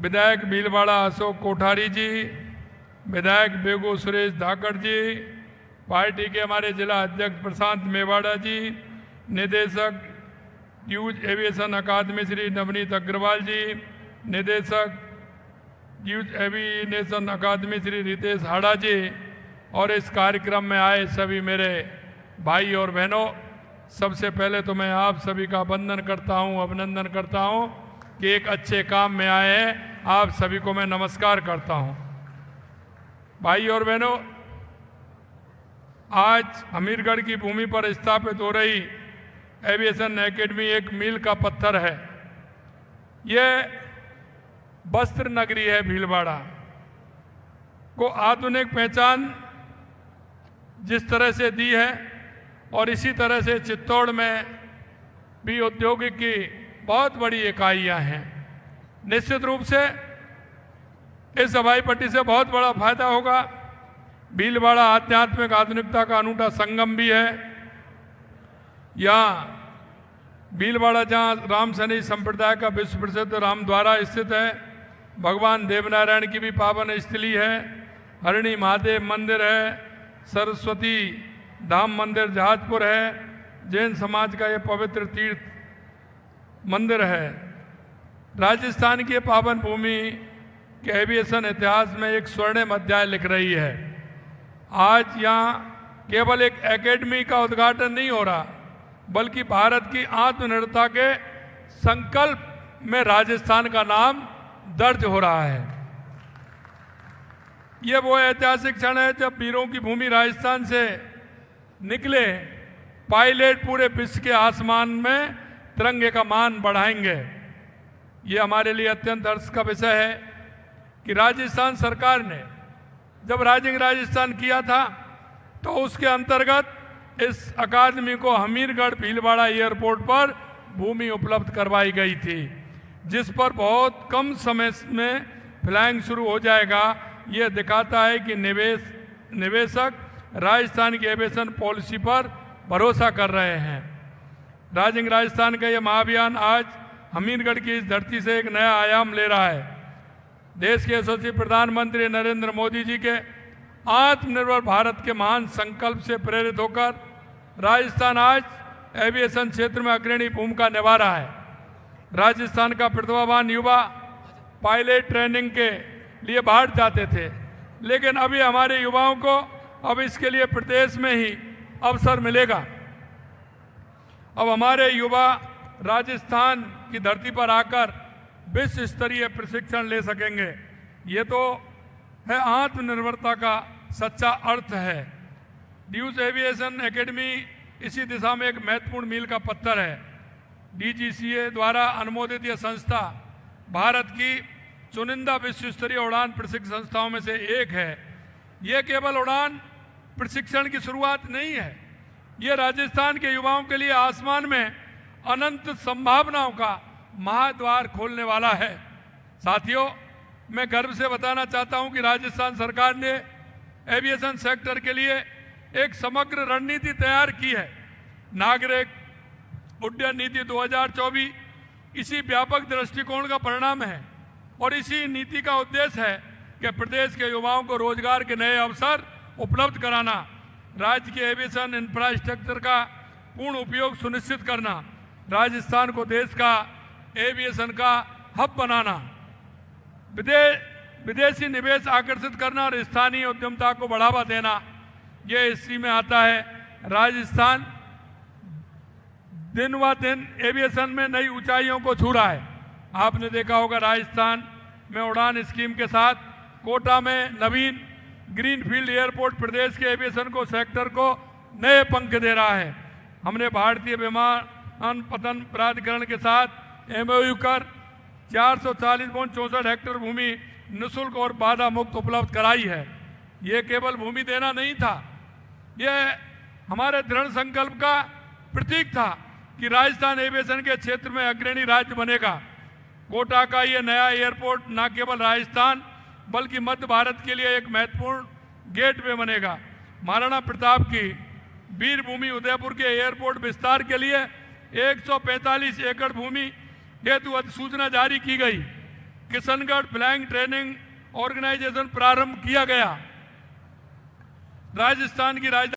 विधायक भीलवाड़ा अशोक कोठारी जी, विधायक बेगू सुरेश धाकड़ जी, पार्टी के हमारे जिला अध्यक्ष प्रशांत मेवाड़ा जी, निदेशक ड्यूज एविएशन अकादमी श्री नवनीत अग्रवाल जी, निदेशक ड्यूज एविएशन अकादमी श्री रितेश हाड़ा जी, और इस कार्यक्रम में आए सभी मेरे भाई और बहनों, सबसे पहले तो मैं आप सभी का वंदन करता हूं, अभिनंदन करता हूं कि एक अच्छे काम में आए हैं। आप सभी को मैं नमस्कार करता हूं। भाई और बहनों, आज हमीरगढ़ की भूमि पर स्थापित हो रही एविएशन एकेडमी एक मील का पत्थर है। यह वस्त्र नगरी है। भीलवाड़ा को आधुनिक पहचान जिस तरह से दी है, और इसी तरह से चित्तौड़ में भी औद्योगिक की बहुत बड़ी इकाइयां हैं। निश्चित रूप से इस हवाई पट्टी से बहुत बड़ा फायदा होगा। भीलवाड़ा आध्यात्मिक आधुनिकता का अनूठा संगम भी है। यहाँ भीलवाड़ा जहाँ राम सैनी संप्रदाय का विश्व प्रसिद्ध रामद्वारा स्थित है, भगवान देवनारायण की भी पावन स्थली है, हरिणी महादेव मंदिर है, सरस्वती धाम मंदिर जहाजपुर है, जैन समाज का ये पवित्र तीर्थ मंदिर है। राजस्थान की पावन भूमि के एविएशन इतिहास में एक स्वर्णिम अध्याय लिख रही है। आज यहाँ केवल एक एकेडमी का उद्घाटन नहीं हो रहा, बल्कि भारत की आत्मनिर्भरता के संकल्प में राजस्थान का नाम दर्ज हो रहा है। ये वो ऐतिहासिक क्षण है जब वीरों की भूमि राजस्थान से निकले पायलट पूरे विश्व के आसमान में तिरंगे का मान बढ़ाएंगे। ये हमारे लिए अत्यंत हर्ष का विषय है कि राजस्थान सरकार ने जब राइजिंग राजस्थान किया था तो उसके अंतर्गत इस अकादमी को हमीरगढ़ भीलवाड़ा एयरपोर्ट पर भूमि उपलब्ध करवाई गई थी, जिस पर बहुत कम समय में फ्लाइंग शुरू हो जाएगा। ये दिखाता है कि निवेशक राजस्थान की एविएशन पॉलिसी पर भरोसा कर रहे हैं। राइजिंग राजस्थान का ये महाअभियान आज हमीरगढ़ की इस धरती से एक नया आयाम ले रहा है। देश के यशस्वी प्रधानमंत्री नरेंद्र मोदी जी के आत्मनिर्भर भारत के महान संकल्प से प्रेरित होकर राजस्थान आज एविएशन क्षेत्र में अग्रणी भूमिका निभा रहा है। राजस्थान का प्रतिभावान युवा पायलट ट्रेनिंग के लिए बाहर जाते थे, लेकिन अभी हमारे युवाओं को अब इसके लिए प्रदेश में ही अवसर मिलेगा। अब हमारे युवा राजस्थान की धरती पर आकर विश्व स्तरीय प्रशिक्षण ले सकेंगे। ये तो है आत्मनिर्भरता का सच्चा अर्थ है। ड्यूज एविएशन एकेडमी इसी दिशा में एक महत्वपूर्ण मील का पत्थर है। DGCA द्वारा अनुमोदित यह संस्था भारत की चुनिंदा विश्व स्तरीय उड़ान प्रशिक्षण संस्थाओं में से एक है। यह केवल उड़ान प्रशिक्षण की शुरुआत नहीं है, ये राजस्थान के युवाओं के लिए आसमान में अनंत संभावनाओं का महाद्वार खोलने वाला है। साथियों, मैं गर्व से बताना चाहता हूं कि राजस्थान सरकार ने एविएशन सेक्टर के लिए एक समग्र रणनीति तैयार की है। नागरिक उड्डयन नीति 2024 इसी व्यापक दृष्टिकोण का परिणाम है, और इसी नीति का उद्देश्य है कि प्रदेश के युवाओं को रोजगार के नए अवसर उपलब्ध कराना, राज्य के एविएशन इंफ्रास्ट्रक्चर का पूर्ण उपयोग सुनिश्चित करना, राजस्थान को देश का एविएशन का हब बनाना, विदेशी निवेश आकर्षित करना और स्थानीय उद्यमता को बढ़ावा देना, ये इसी में आता है। राजस्थान दिन व दिन एविएशन में नई ऊंचाइयों को छू रहा है। आपने देखा होगा राजस्थान में उड़ान स्कीम के साथ कोटा में नवीन ग्रीनफील्ड एयरपोर्ट प्रदेश के एविएशन को सेक्टर को नए पंख दे रहा है। हमने भारतीय विमान पतन प्राधिकरण के साथ MOU कर 440.64 हेक्टेयर भूमि निःशुल्क और बाधा मुक्त उपलब्ध कराई है। ये केवल भूमि देना नहीं था, यह हमारे दृढ़ संकल्प का प्रतीक था कि राजस्थान एविएशन के क्षेत्र में अग्रणी राज्य बनेगा। कोटा का ये नया एयरपोर्ट न केवल राजस्थान बल्कि मध्य भारत के लिए एक महत्वपूर्ण गेटवे बनेगा। महाराणा प्रताप की वीर भूमि उदयपुर के एयरपोर्ट विस्तार के लिए 145 एकड़ भूमि हेतु अधिसूचना जारी की गई। किशनगढ़ फ्लाइंग ट्रेनिंग ऑर्गेनाइजेशन प्रारंभ किया गया। राजस्थान की राजधानी